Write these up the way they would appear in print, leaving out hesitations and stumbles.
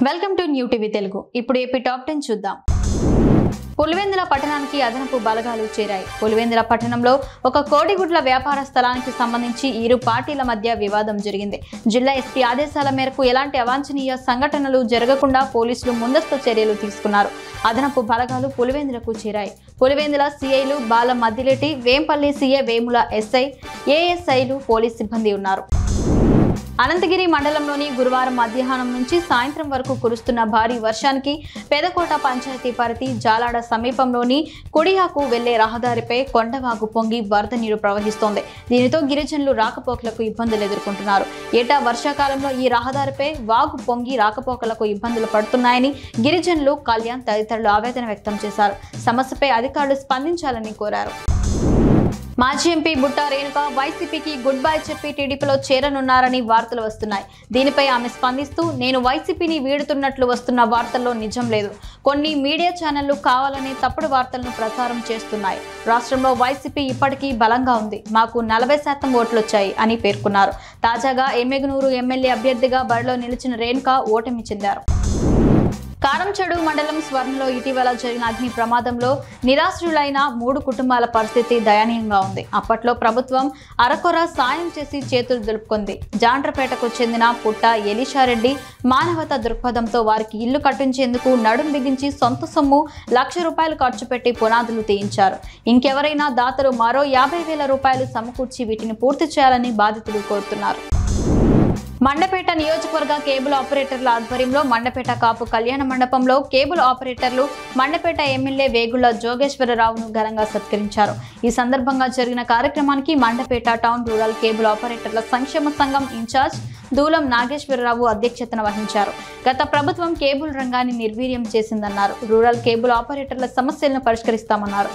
Welcome to new TV Telugu. ఇప్పుడు AP top 10 చూద్దాం. పులివెందుల పట్టణానికి అదనపు బలగాలు చేరాయి. పులివెందుల పట్టణంలో ఒక కోడిగుడ్ల వ్యాపార స్థలానికి సంబంధించి ఇరు పార్టీల మధ్య వివాదం జరిగింది. జిల్లా ఎస్పీ ఆదేశాల మేరకు ఎలాంటి అవాంఛనీయ సంఘటనలు జరగకుండా పోలీసులు ముందస్తు చర్యలు తీసుకున్నారు. అదనపు బలగాలు పులివెందులకు చేరాయి. పులివెందుల సీఐలు బాల మద్దిలేటి, వేంపల్లి సీఏ వేముల ఎస్ఐ, ఏఎస్ఐలు పోలీస్ సిబ్బంది ఉన్నారు. అనంతగిరి మండలంలోని గురువారం మధ్యాహ్నం నుంచి సాయంత్రం వరకు కురుస్తున్న భారీ వర్షానికి పెదకోట పంచాయతీ పరిధి జాలాడ సమీపంలోని కుడియాకు వెళ్లే రహదారిపై కొండవాగు పొంగి వరద నీరు ప్రవహిస్తోంది. దీనితో గిరిజనులు రాకపోకలకు ఇబ్బందులు ఎదుర్కొంటున్నారు. ఏటా వర్షాకాలంలో ఈ రహదారిపై వాగు పొంగి రాకపోకలకు ఇబ్బందులు పడుతున్నాయని గిరిజనులు, కళ్యాణ్ తదితరులు ఆవేదన వ్యక్తం చేశారు. సమస్యపై అధికారులు స్పందించాలని కోరారు. మాజీ ఎంపీ బుట్టా రేణుక వైసీపీకి గుడ్ బై చెప్పి టీడీపీలో చేరనున్నారని వార్తలు వస్తున్నాయి. దీనిపై ఆమె స్పందిస్తూ, నేను వైసీపీని వీడుతున్నట్లు వస్తున్న వార్తల్లో నిజం లేదు. కొన్ని మీడియా ఛానళ్లు కావాలని తప్పుడు వార్తలను ప్రచారం చేస్తున్నాయి. రాష్ట్రంలో వైసీపీ ఇప్పటికీ బలంగా ఉంది. మాకు 40% ఓట్లొచ్చాయి అని పేర్కొన్నారు. తాజాగా ఎమ్మెగనూరు ఎమ్మెల్యే అభ్యర్థిగా బరిలో నిలిచిన రేణుక ఓటమి చెందారు. కారంచెడు మండలం స్వర్ణలో ఇటీవల జరిగిన అగ్ని ప్రమాదంలో నిరాశ్రులైన 3 కుటుంబాల పరిస్థితి దయనీయంగా ఉంది. అప్పట్లో ప్రభుత్వం అరకొర సాయం చేసి చేతులు దులుపుకుంది. జాండ్రపేటకు చెందిన పుట్ట ఎలీషారెడ్డి మానవతా దృక్పథంతో వారికి ఇల్లు కట్టించేందుకు నడుం బిగించి సొంత సొమ్ము ₹1,00,000 ఖర్చు పెట్టి పునాదులు తీయించారు. ఇంకెవరైనా దాతలు మరో ₹50,000 సమకూర్చి వీటిని పూర్తి చేయాలని బాధితులు కోరుతున్నారు. మండపేట నియోజకవర్గ కేబుల్ ఆపరేటర్ల ఆధ్వర్యంలో మండపేట కాపు కళ్యాణ మండపంలో కేబుల్ ఆపరేటర్లు మండపేట ఎమ్మెల్యే వేగుళ్ల జోగేశ్వరరావును ఘనంగా సత్కరించారు. ఈ సందర్భంగా జరిగిన కార్యక్రమానికి మండపేట టౌన్ రూరల్ కేబుల్ ఆపరేటర్ల సంక్షేమ సంఘం ఇన్ఛార్జ్ దూలం నాగేశ్వరరావు అధ్యక్షతన వహించారు. గత ప్రభుత్వం కేబుల్ రంగాన్ని నిర్వీర్యం చేసిందన్నారు. రూరల్ కేబుల్ ఆపరేటర్ల సమస్యలను పరిష్కరిస్తామన్నారు.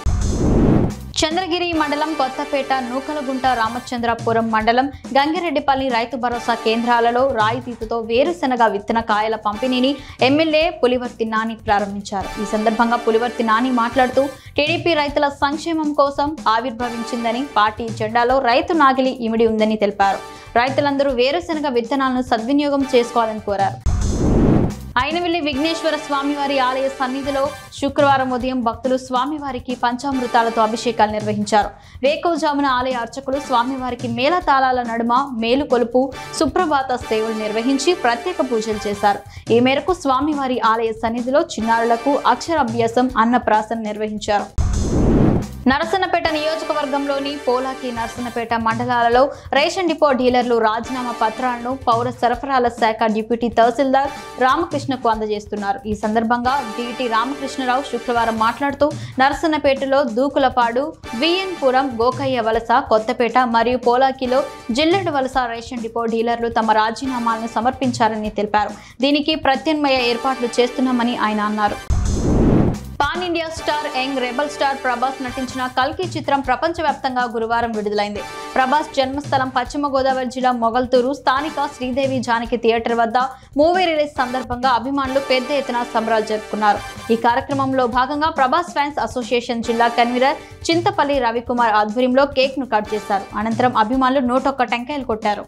చంద్రగిరి మండలం కొత్తపేట, నూకలగుంట, రామచంద్రపురం మండలం గంగిరెడ్డిపల్లి రైతు భరోసా కేంద్రాలలో రాయితీతో వేరుశెనగ విత్తన కాయల పంపిణీని ఎమ్మెల్యే పులివర్తి నాని ప్రారంభించారు. ఈ సందర్భంగా పులివర్తి నాని మాట్లాడుతూ, టీడీపీ రైతుల సంక్షేమం కోసం ఆవిర్భవించిందని, పార్టీ జెండాలో రైతు నాగిలి ఇమిడి ఉందని తెలిపారు. రైతులందరూ వేరుశెనగ విత్తనాలను సద్వినియోగం చేసుకోవాలని కోరారు. అయినవిల్లి విఘ్నేశ్వర స్వామివారి ఆలయ సన్నిధిలో శుక్రవారం ఉదయం భక్తులు స్వామివారికి పంచామృతాలతో అభిషేకాలు నిర్వహించారు. వేకువజామున ఆలయ అర్చకులు స్వామివారికి మేళతాళాల నడుమ మేలుకొలుపు, సుప్రభాత సేవలు నిర్వహించి ప్రత్యేక పూజలు చేశారు. ఈ మేరకు స్వామివారి ఆలయ సన్నిధిలో చిన్నారులకు అక్షరాభ్యాసం, అన్నప్రాసన నిర్వహించారు. నరసన్నపేట నియోజకవర్గంలోని పోలాకి, నరసన్నపేట మండలాలలో రేషన్ డిపో డీలర్లు రాజీనామా పత్రాలను పౌర సరఫరాల శాఖ డిప్యూటీ తహసీల్దార్ రామకృష్ణకు అందజేస్తున్నారు. ఈ సందర్భంగా డిటి రామకృష్ణరావు శుక్రవారం మాట్లాడుతూ, నరసన్నపేటలో దూకులపాడు, విఎన్ పురం, గోకయ్య వలస, కొత్తపేట మరియు పోలాకిలో జిల్లెడు వలస రేషన్ డిపో డీలర్లు తమ రాజీనామాలను సమర్పించారని తెలిపారు. దీనికి ప్రత్యామ్నాయ ఏర్పాట్లు చేస్తున్నామని ఆయన అన్నారు. Pan India star, young rebel star Prabhas నటించిన కల్కి చిత్రం ప్రపంచవ్యాప్తంగా గురువారం విడుదలైంది. ప్రభాస్ జన్మస్థలం పశ్చిమ గోదావరి జిల్లా మొగల్తూరు స్థానిక శ్రీదేవి జానకి థియేటర్ వద్ద మూవీ రిలీజ్ సందర్భంగా అభిమానులు పెద్ద ఎత్తున సంబరాలు జరుపుకున్నారు. ఈ కార్యక్రమంలో భాగంగా ప్రభాస్ ఫ్యాన్స్ అసోసియేషన్ జిల్లా కన్వీనర్ చింతపల్లి రవికుమార్ ఆధ్వర్యంలో కేక్ ను కట్ చేశారు. అనంతరం అభిమానులు 101 టెంకాయలు కొట్టారు.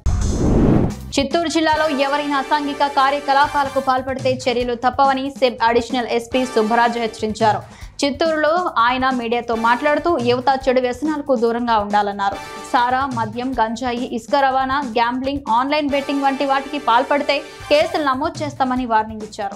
చిత్తూరు జిల్లాలో ఎవరైనా అసాంఘిక కార్యకలాపాలకు పాల్పడితే చర్యలు తప్పవని సెబ్ అడిషనల్ ఎస్పీ సుబ్బరాజు హెచ్చరించారు. చిత్తూరులో ఆయన మీడియాతో మాట్లాడుతూ, యువత చెడు వ్యసనాలకు దూరంగా ఉండాలన్నారు. సారా, మద్యం, గంజాయి, ఇసుక రవాణా, గ్యాంబ్లింగ్, ఆన్లైన్ బెట్టింగ్ వంటి వాటికి పాల్పడితే కేసులు నమోదు చేస్తామని వార్నింగ్ ఇచ్చారు.